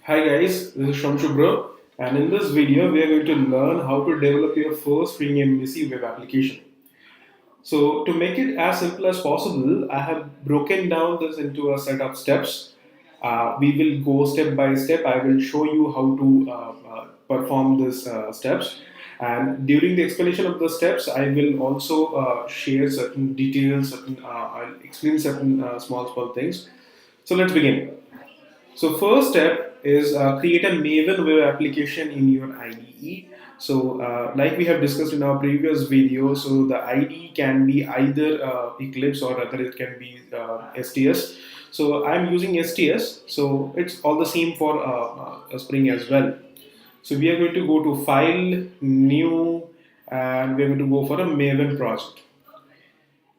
Hi guys, this is Shamshubra, and in this video we are going to learn how to develop your first Spring MVC web application. So to make it as simple as possible, I have broken down this into a set of steps. We will go step by step. I will show you how to perform these steps, and during the explanation of the steps, I will also share certain details. I'll explain certain small things. So let's begin. So first step is create a Maven web application in your IDE. So like we have discussed in our previous video, so the IDE can be either Eclipse or rather it can be STS. So I'm using STS, so it's all the same for Spring as well. So we are going to go to File, New, and we are going to go for a Maven project.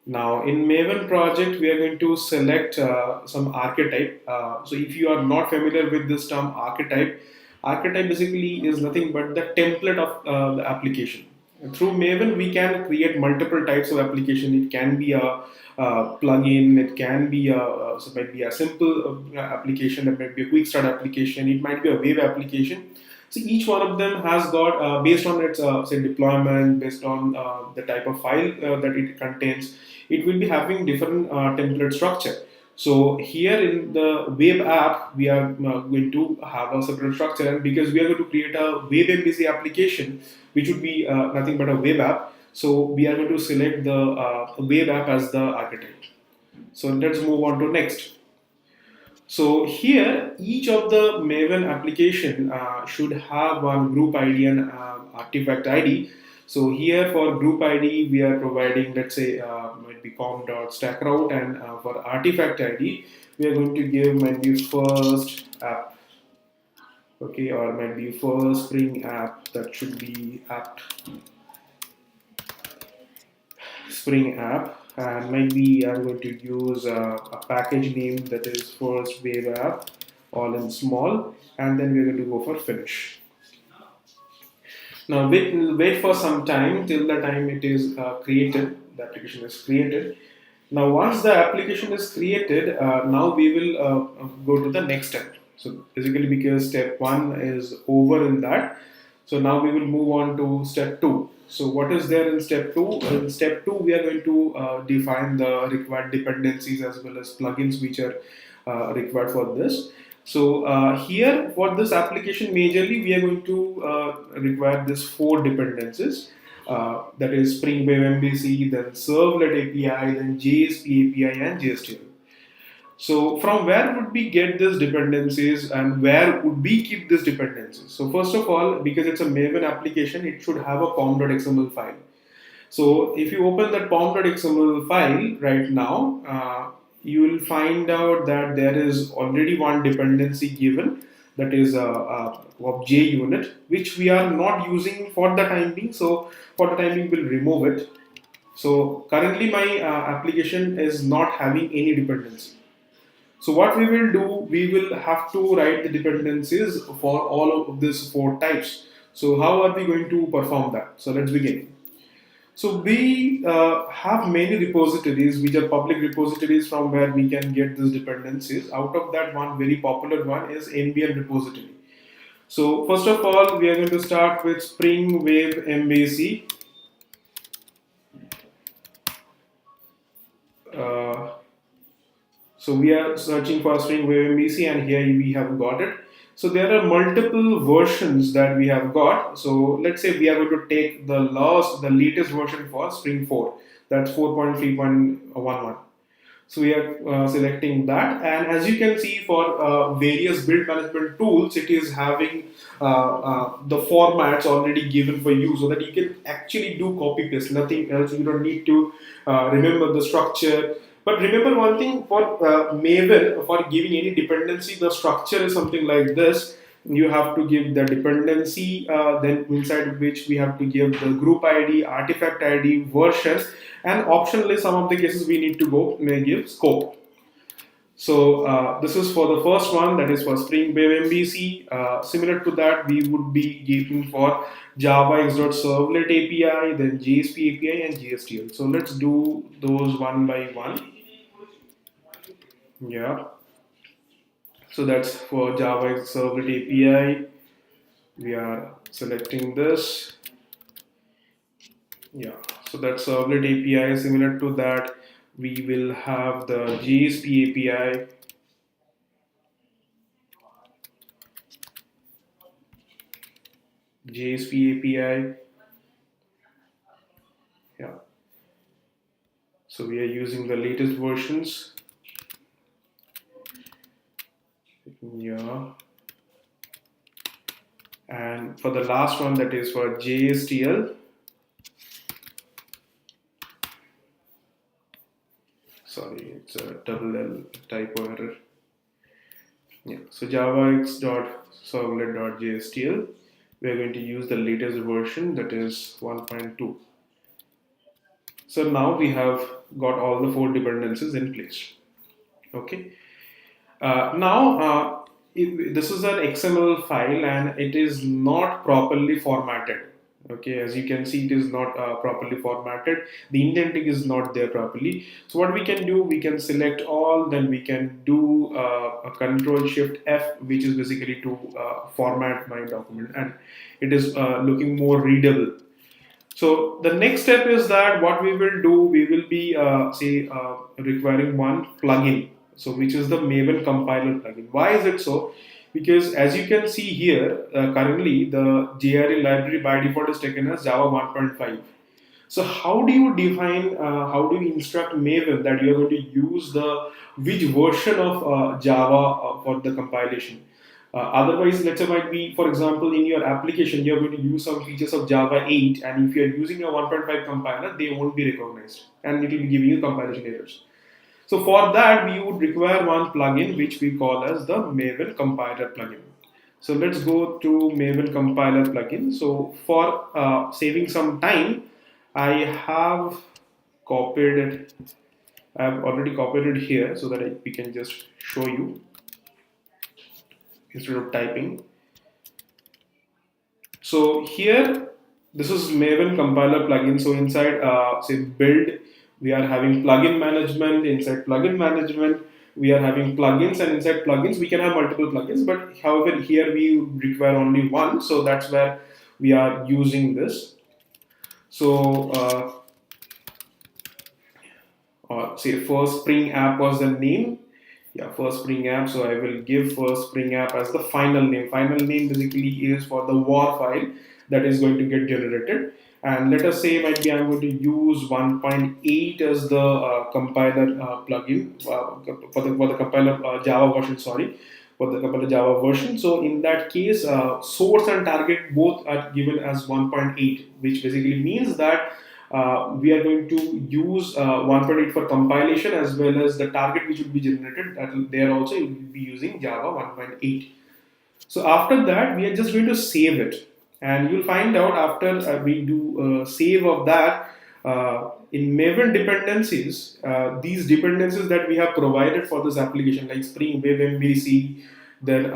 Now in Maven project, we are going to select some archetype. So if you are not familiar with this term archetype, archetype basically is nothing but the template of the application. Through Maven, we can create multiple types of application. It can be a plugin, it can be so it might be a simple application, it might be a quick start application, it might be a web application. So each one of them has got, based on its say deployment, based on the type of file that it contains, it will be having different template structure. So here in the web app, we are going to have a separate structure, and because we are going to create a web MVC application, which would be nothing but a web app. So we are going to select the web app as the architect. So let's move on to next. So here, each of the Maven application should have one group ID and artifact ID. So here for group ID, we are providing, let's say, might be com.stackroute, and for artifact ID, we are going to give might be first app, okay, or might be first Spring app. That should be app Spring app, and maybe I'm going to use a package name that is first wave app, all in small, and then we're going to go for finish. Now wait for some time till the time it is created, the application is created. Now once the application is created, now we will go to the next step. So basically because step 1 is over in that, so now we will move on to step 2. So what is there in step 2? In step 2 we are going to define the required dependencies as well as plugins which are required for this. So here for this application majorly we are going to require this 4 dependencies, that is Spring Web MVC, then Servlet API, then JSP API and JSTL. So from where would we get these dependencies and where would we keep these dependencies? So first of all, because it's a Maven application, it should have a pom.xml file. So if you open that pom.xml file right now, you will find out that there is already one dependency given, that is of JUnit, which we are not using for the time being. So for the time being, we'll remove it. So currently my application is not having any dependency. So what we will do, we will have to write the dependencies for all of these 4 types. So how are we going to perform that? So let's begin. So we have many repositories which are public repositories from where we can get these dependencies. Out of that, one very popular one is NBN repository. So first of all, we are going to start with Spring Web MVC. So we are searching for Spring Web MVC, and here we have got it. So there are multiple versions that we have got. So let's say we are going to take the latest version for Spring 4. That's 4.3.11. So we are selecting that, and as you can see for various build management tools, it is having the formats already given for you, so that you can actually do copy paste, nothing else. You don't need to remember the structure. But remember one thing, for Maven, for giving any dependency, the structure is something like this. You have to give the dependency, then inside which we have to give the group ID, artifact ID, version, and optionally some of the cases we need to go may give scope. So this is for the first one, that is for Spring Web MVC. Similar to that, we would be giving for Java X.Servlet API, then JSP API and JSTL. So let's do those one by one. Yeah. So that's for Java Servlet API. We are selecting this. Yeah, so that Servlet API. Similar to that, we will have the JSP API. JSP API. Yeah. So we are using the latest versions. Yeah. And for the last one, that is for JSTL. Sorry, it's a double L typo error. Yeah. So javax.servlet.jstl. We are going to use the latest version, that is 1.2. So now we have got all the 4 dependencies in place. Okay. Now, this is an XML file and it is not properly formatted. Okay, as you can see, it is not properly formatted. The indenting is not there properly. So what we can do, we can select all, then we can do a Control Shift F, which is basically to format my document, and it is looking more readable. So the next step is that what we will do, we will be requiring one plugin, so which is the Maven compiler plugin. Why is it so? Because as you can see here, currently the JRE library by default is taken as Java 1.5. So how do you define, how do you instruct Maven that you are going to use the which version of Java for the compilation? Otherwise, let's say might be, for example, in your application, you're going to use some features of Java 8, and if you're using a 1.5 compiler, they won't be recognized, and it will be giving you compilation errors. So for that, we would require one plugin which we call as the Maven compiler plugin. So let's go to Maven compiler plugin. So for saving some time, I have copied it. I have already copied it here so that we can just show you instead of typing. So here, this is Maven compiler plugin. So inside, say build, we are having plugin management. Inside plugin management, we are having plugins, and inside plugins, we can have multiple plugins. But however, here we require only one. So that's where we are using this. So say first Spring app was the name. Yeah, first Spring app. So I will give first Spring app as the final name. Final name basically is for the war file that is going to get generated. And let us say might be I'm going to use 1.8 as the compiler plugin for the compiler Java version. Sorry, for the compiler Java version. So in that case, source and target both are given as 1.8, which basically means that we are going to use 1.8 for compilation, as well as the target which will be generated. That there also you will be using Java 1.8. So after that, we are just going to save it, and you'll find out after we do save of that. In Maven dependencies, these dependencies that we have provided for this application, like Spring Web MVC, then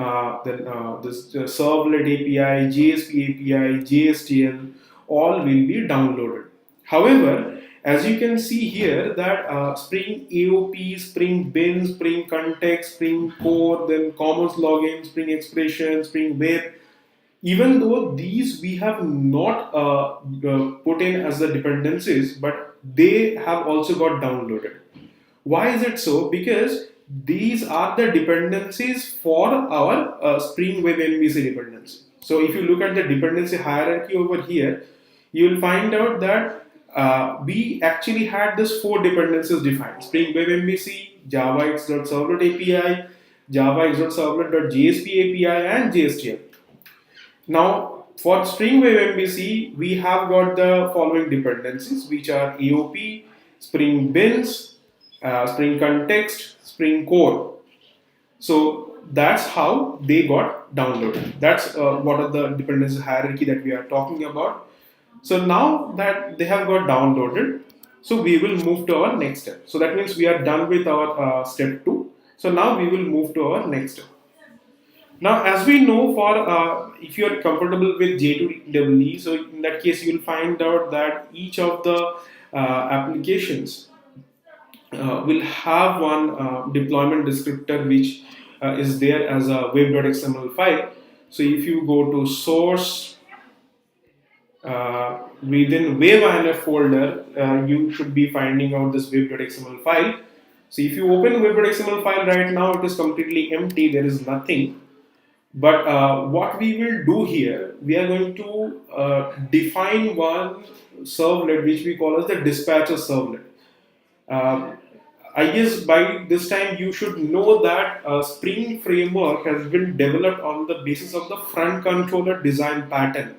this Servlet API, JSP API, JSTL, all will be downloaded. However, as you can see here that Spring AOP, Spring Bin, Spring Context, Spring Core, then Commerce Login, Spring Expression, Spring Web, even though these we have not put in as the dependencies, but they have also got downloaded. Why is it so? Because these are the dependencies for our Spring Web MVC dependency. So if you look at the dependency hierarchy over here, you will find out that we actually had this 4 dependencies defined: Spring Web MVC, javax.servlet API, javax.servlet.jsp API, and JSTL. Now, for Spring Web MVC, we have got the following dependencies, which are AOP, Spring Bins, Spring Context, Spring Core. So that's how they got downloaded. That's what are the dependency hierarchy that we are talking about. So now that they have got downloaded, so we will move to our next step. So that means we are done with our step 2. So now we will move to our next step. Now, as we know, for if you are comfortable with J2EE, so in that case, you will find out that each of the applications will have one deployment descriptor which is there as a web.xml file. So if you go to source within web.inf folder, you should be finding out this web.xml file. So if you open web.xml file right now, it is completely empty. There is nothing. But what we will do here, we are going to define one servlet which we call as the dispatcher servlet. I guess by this time you should know that Spring framework has been developed on the basis of the front controller design pattern,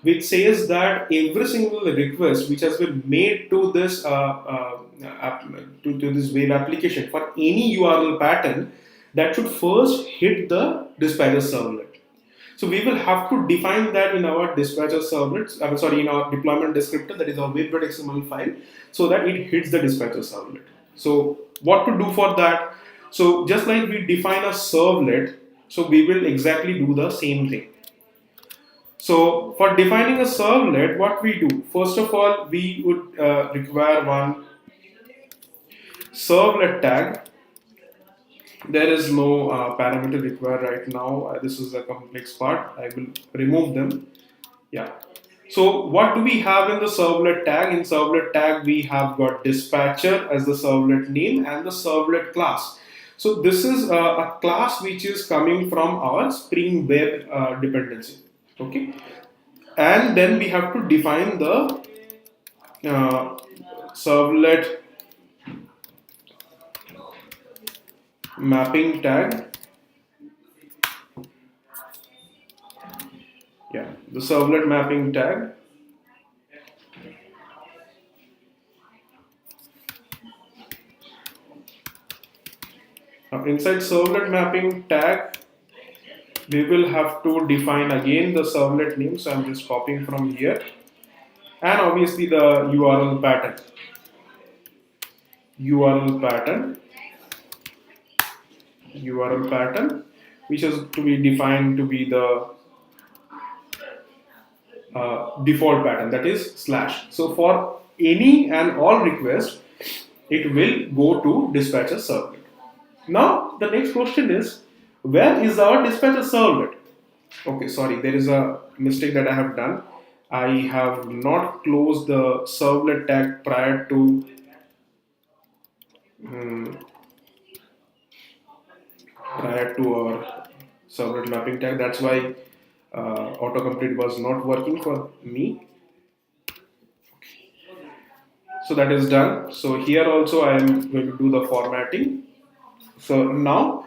which says that every single request which has been made to this to this web application for any URL pattern, that should first hit the dispatcher servlet. So we will have to define that in our dispatcher servlets, in our deployment descriptor, that is our web.xml file, so that it hits the dispatcher servlet. So what to do for that? So just like we define a servlet, so we will exactly do the same thing. So for defining a servlet, what we do? First of all, we would require one servlet tag. There is no parameter required right now. This is a complex part. I will remove them. Yeah. So what do we have in the servlet tag? In servlet tag, we have got dispatcher as the servlet name and the servlet class. So this is a class which is coming from our Spring Web dependency. Okay. And then we have to define the servlet mapping tag. Yeah, the servlet mapping tag. Inside servlet mapping tag, we will have to define again the servlet name. So I'm just copying from here, and obviously the URL pattern. URL pattern, which is to be defined to be the default pattern, that is slash. So for any and all requests, it will go to dispatcher servlet. Now the next question is, where is our dispatcher servlet? Okay, sorry, there is a mistake that I have done. I have not closed the servlet tag prior to our servlet mapping tag. That's why autocomplete was not working for me. So that is done. So here also I am going to do the formatting. So now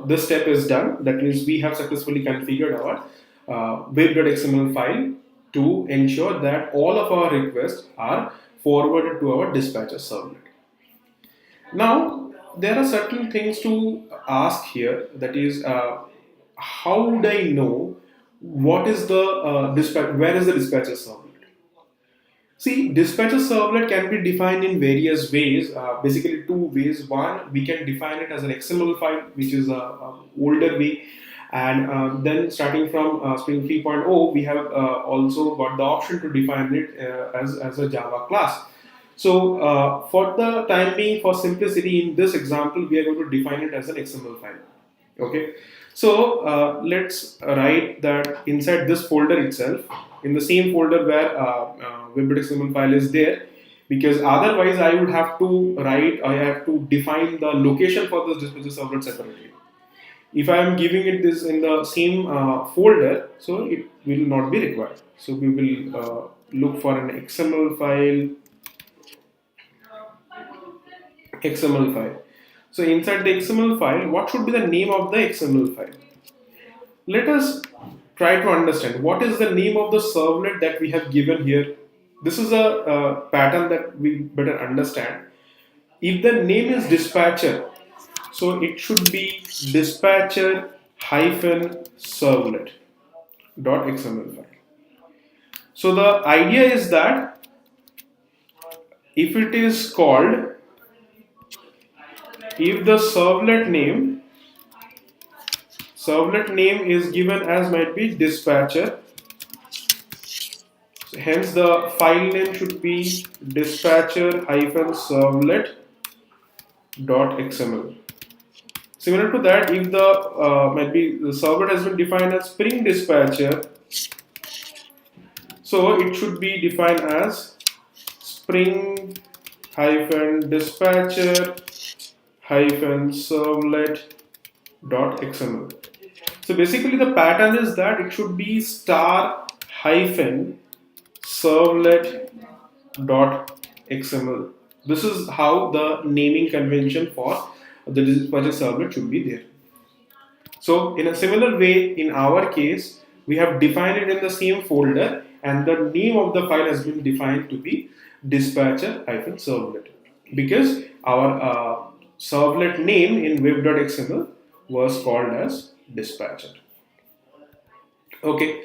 this step is done. That means we have successfully configured our web.xml file to ensure that all of our requests are forwarded to our dispatcher servlet. Now there are certain things to ask here. That is, how would I know what is the where is the dispatcher servlet? See, dispatcher servlet can be defined in various ways, basically two ways. One, we can define it as an XML file, which is a older way, and then starting from Spring 3.0, we have also got the option to define it as a Java class. So for the time being, for simplicity, in this example, we are going to define it as an XML file. Okay, so let's write that inside this folder itself, in the same folder where web.xml file is there, because otherwise I would have to define the location for this dispatcher servlet separately. If I am giving it this in the same folder, so it will not be required. So we will look for an XML file. So inside the XML file, what should be the name of the XML file? Let us try to understand what is the name of the servlet that we have given here. This is a pattern that we better understand. If the name is dispatcher, so it should be dispatcher -servlet .xml file. So the idea is that if it is called, if the servlet name is given as might be dispatcher, so hence the file name should be dispatcher -servlet.xml. Similar to that, if the might be the servlet has been defined as Spring Dispatcher, so it should be defined as Spring hyphen dispatcher hyphen servlet dot XML. So basically the pattern is that it should be star hyphen servlet dot XML. This is how the naming convention for the dispatcher servlet should be there. So in a similar way, in our case, we have defined it in the same folder and the name of the file has been defined to be dispatcher-servlet because our servlet name in web.xml was called as dispatcher. Okay,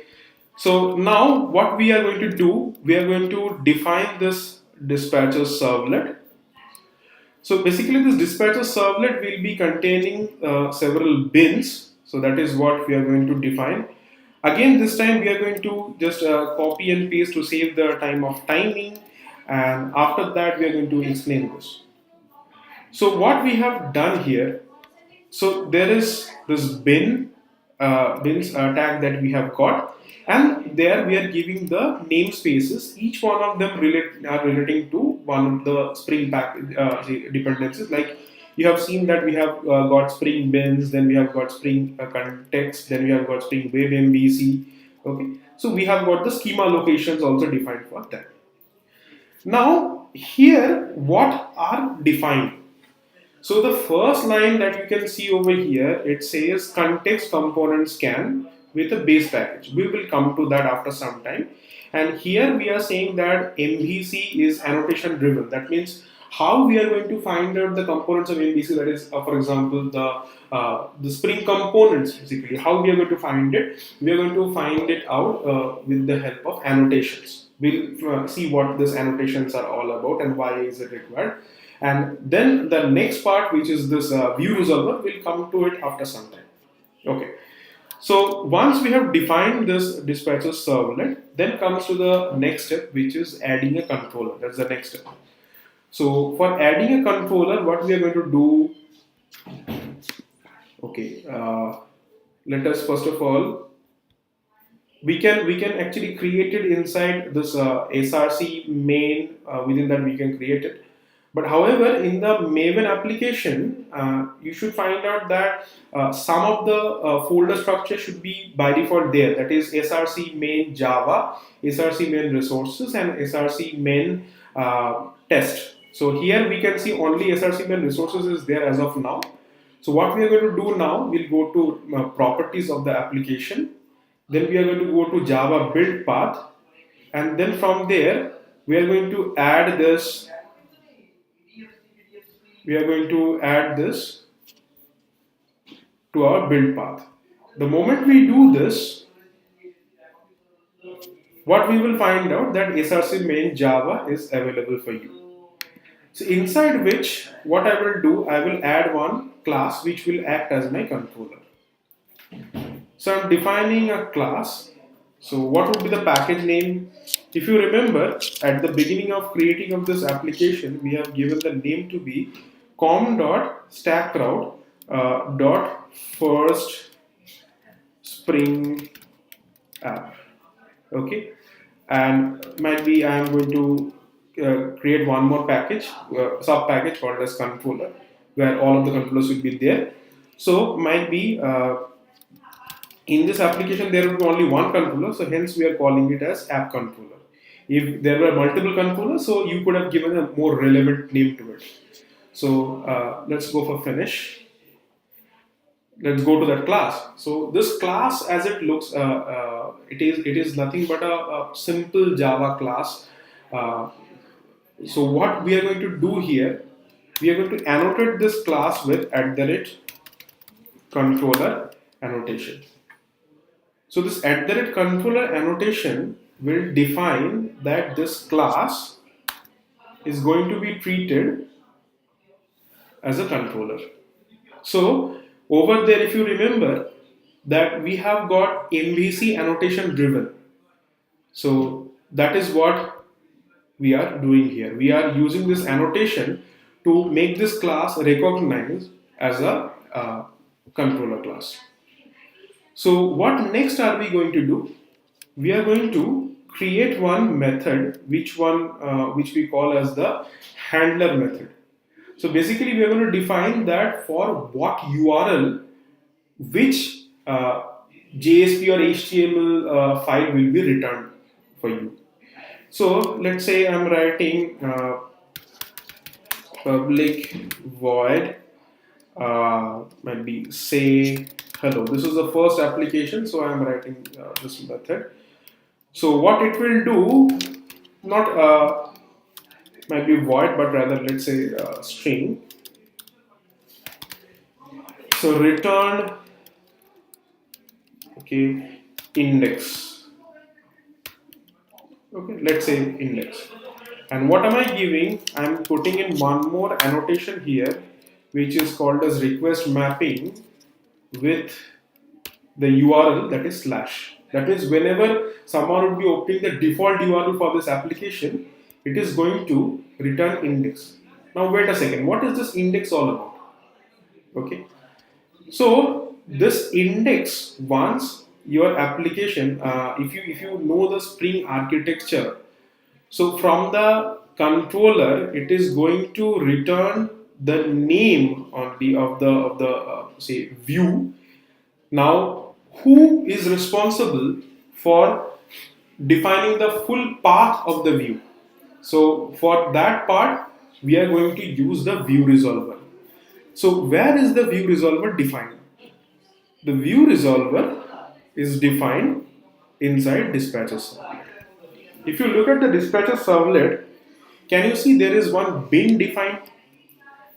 so now what we are going to do, we are going to define this dispatcher servlet. So basically this dispatcher servlet will be containing several bins. So that is what we are going to define. Again, this time we are going to just copy and paste to save the time of timing. And after that, we are going to explain this. So what we have done here, so there is this bins tag that we have got, and there we are giving the namespaces. Each one of them are relating to one of the Spring dependencies. Like you have seen that we have got Spring bins, then we have got Spring context, then we have got Spring Web MVC. Okay, so we have got the schema locations also defined for that. Now here, what are defined? So the first line that you can see over here, it says context component scan with a base package. We will come to that after some time. And here we are saying that MVC is annotation driven. That means how we are going to find out the components of MVC. That is, for example, the Spring components. Basically, how we are going to find it. We are going to find it out with the help of annotations. We'll see what these annotations are all about and why is it required. And then the next part, which is this view resolver, will come to it after some time. Okay. So once we have defined this dispatcher servlet, then comes to the next step, which is adding a controller. That's the next step. So for adding a controller, what we are going to do? Okay. Let us first of all, we can actually create it inside this src main. Within that, we can create it. But however, in the Maven application, you should find out that some of the folder structure should be by default there. That is src main Java, src main resources, and src main test. So here we can see only src main resources is there as of now. So what we are going to do now, we'll go to properties of the application. Then we are going to go to Java build path, and then from there we are going to add this. We are going to add this to our build path. The moment we do this, what we will find out that src main Java is available for you. So inside which, what I will do, I will add one class which will act as my controller. So I'm defining a class. So what would be the package name? If you remember, at the beginning of creating of this application, we have given the name to be com.stackroute first Spring app. Okay, and might be I am going to create one more package, sub package called as controller, where all of the controllers will be there. So might be in this application there will be only one controller, so hence we are calling it as app controller. If there were multiple controllers, so you could have given a more relevant name to it. So let's go for finish. Let's go to that class. So this class, as it looks, it is nothing but a simple Java class. So what we are going to do here, we are going to annotate this class with @controller annotation. So this @controller annotation will define that this class is going to be treated as a controller. So over there, if you remember that we have got MVC annotation driven. So that is what we are doing here. We are using this annotation to make this class recognize as a controller class. So what next are we going to do? We are going to create one method which we call as the handler method. So basically we are going to define that for what URL which JSP or HTML file will be returned for you. So let's say I'm writing public void might be say hello. This is the first application, so I'm writing this method. So what it will do, not might be void, but rather let's say string. So return, okay, index. Okay, let's say index. And what am I giving? I'm putting in one more annotation here, which is called as request mapping with the URL, that is slash. That is, whenever someone would be opening the default URL for this application, it is going to return index. Now wait a second, what is this index all about? Okay, so this index, once your application, if you know the Spring architecture, so from the controller, it is going to return the name on the of the say view. Now, who is responsible for defining the full path of the view? So for that part, we are going to use the view resolver. So where is the view resolver defined? The view resolver is defined inside dispatcher servlet. If you look at the dispatcher servlet, can you see there is one bin defined?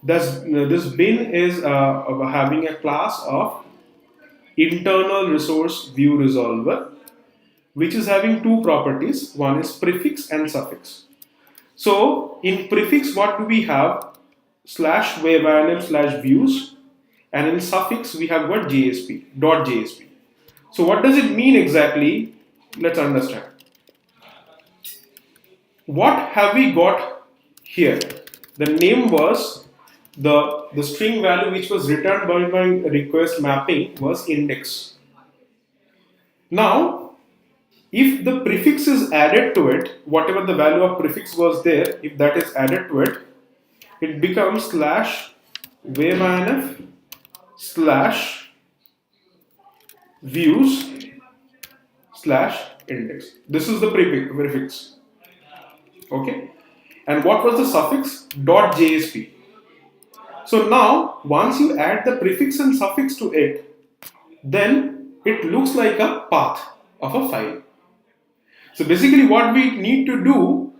This bin is having a class of internal resource view resolver, which is having two properties. One is prefix and suffix. So in prefix, what do we have? Slash web slash views, and in suffix we have got JSP. So what does it mean exactly? Let's understand. What have we got here? The name was the string value which was returned by my request mapping was index. Now, if the prefix is added to it, whatever the value of prefix was there, if that is added to it, it becomes slash web slash views slash index. This is the prefix. Okay, and what was the suffix? .jsp. So now once you add the prefix and suffix to it, then it looks like a path of a file. So basically what we need to do,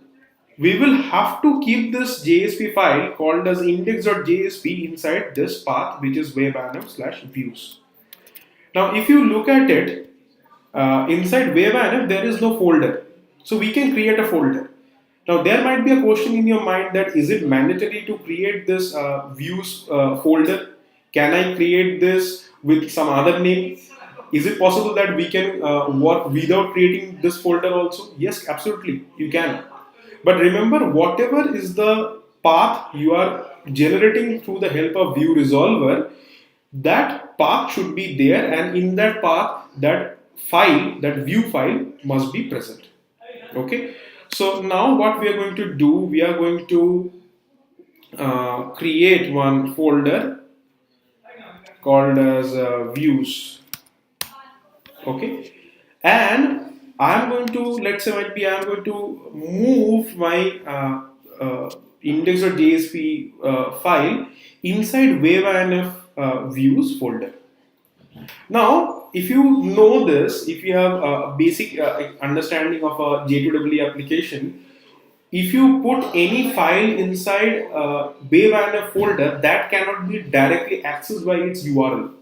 we will have to keep this JSP file called as index.jsp inside this path, which is web slash views. Now if you look at it, inside web there is no folder, so we can create a folder. Now there might be a question in your mind that is it mandatory to create this views folder? Can I create this with some other name? Is it possible that we can work without creating this folder also? Yes, absolutely, you can. But remember, whatever is the path you are generating through the help of view resolver, that path should be there, and in that path, that file, that view file must be present. Okay. So now what we are going to do, we are going to create one folder called as views. Okay, and I am going to, let's say I am going to move my index.jsp file inside web views folder. Now, if you know this, if you have a basic understanding of a J2EE application, if you put any file inside web folder, that cannot be directly accessed by its URL.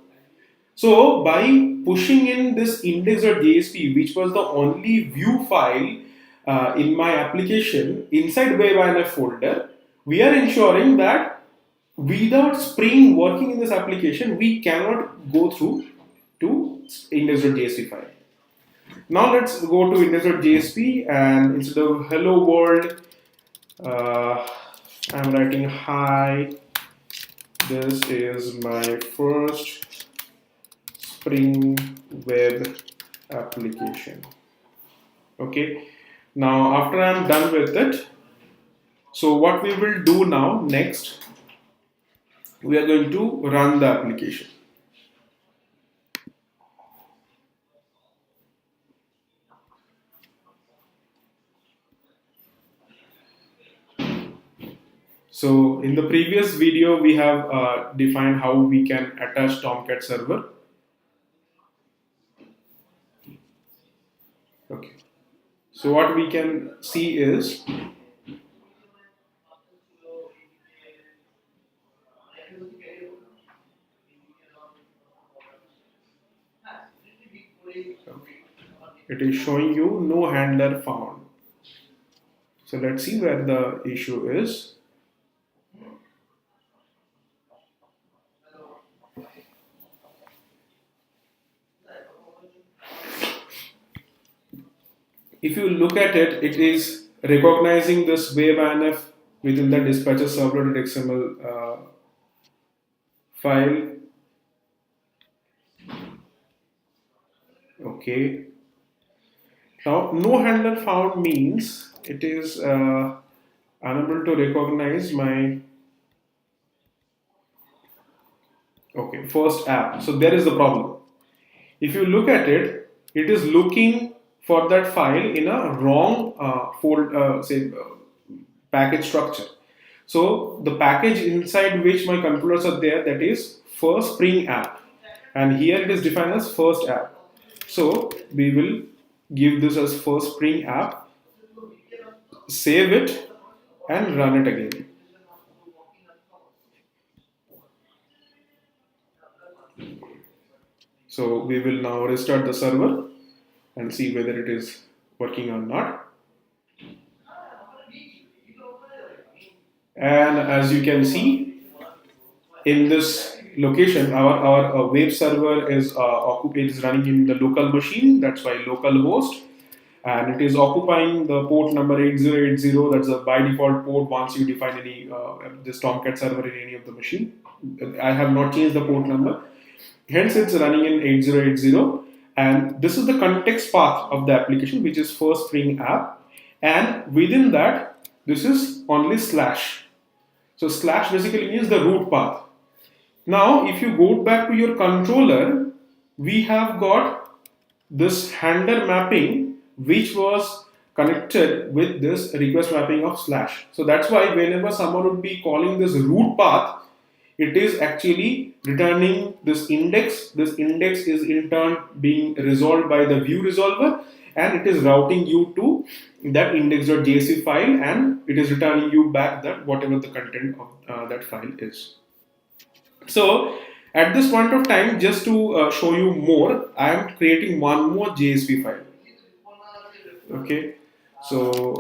So by pushing in this index.jsp, which was the only view file in my application inside web folder, we are ensuring that without Spring working in this application, we cannot go through to index.jsp file. Now let's go to index.jsp, and instead of hello world, I'm writing hi this is my first Spring Web Application. Okay, now after I'm done with it, so what we will do now next, we are going to run the application. So in the previous video, we have defined how we can attach Tomcat server. Okay. So what we can see is it is showing you no handler found. So let's see where the issue is. If you look at it, it is recognizing this web-inf within the dispatcher servlet.xml file. Okay. Now, no handler found means it is unable to recognize my first app. So there is the problem. If you look at it, it is looking for that file in a wrong package structure. So the package inside which my controllers are there, that is first Spring app, and here it is defined as first app. So we will give this as first Spring app, save it, and run it again. So we will now restart the server and see whether it is working or not. And as you can see, in this location, our web server is running in the local machine. That's why localhost, and it is occupying the port number 8080. That's a by default port once you define any this Tomcat server in any of the machine. I have not changed the port number. Hence, it's running in 8080, and this is the context path of the application, which is first Spring app, and within that, this is only slash. So slash basically means the root path. Now, if you go back to your controller, we have got this handler mapping, which was connected with this request mapping of slash. So that's why whenever someone would be calling this root path, it is actually returning this index. This index is in turn being resolved by the view resolver, and it is routing you to that index.jsp file, and it is returning you back that whatever the content of that file is. So at this point of time, just to show you more, I am creating one more JSP file. Okay, so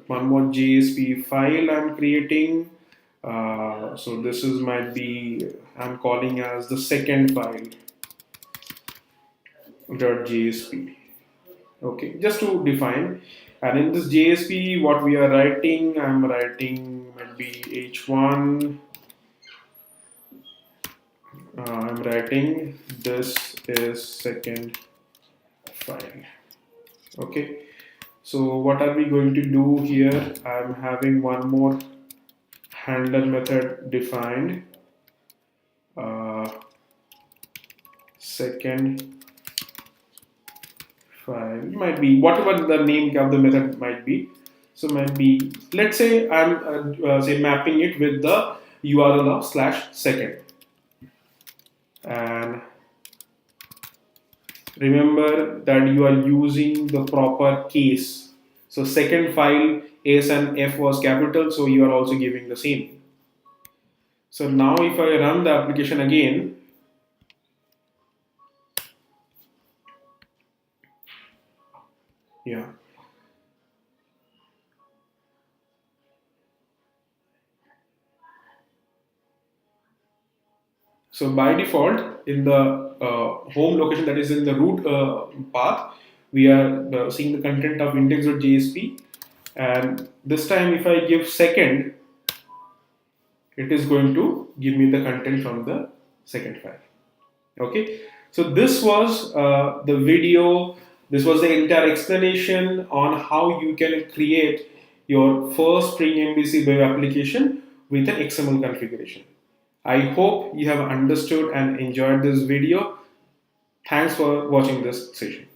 one more JSP file I am creating. So this is might be I'm calling as the second file .jsp. Okay, just to define, and in this JSP, what we are writing, I'm writing might be h1. I'm writing this is second file. Okay, so what are we going to do here? I'm having one more handler method defined, second file, might be whatever the name of the method might be. So might be, let's say I'm say mapping it with the URL of slash second, and remember that you are using the proper case. So second file S and F was capital, so you are also giving the same. So now if I run the application again, yeah. So by default, in the home location, that is in the root path, we are seeing the content of index.jsp. And this time if I give second, it is going to give me the content from the second file. Okay, so this was the video. This was the entire explanation on how you can create your first Spring MVC web application with an XML configuration. I hope you have understood and enjoyed this video. Thanks for watching this session.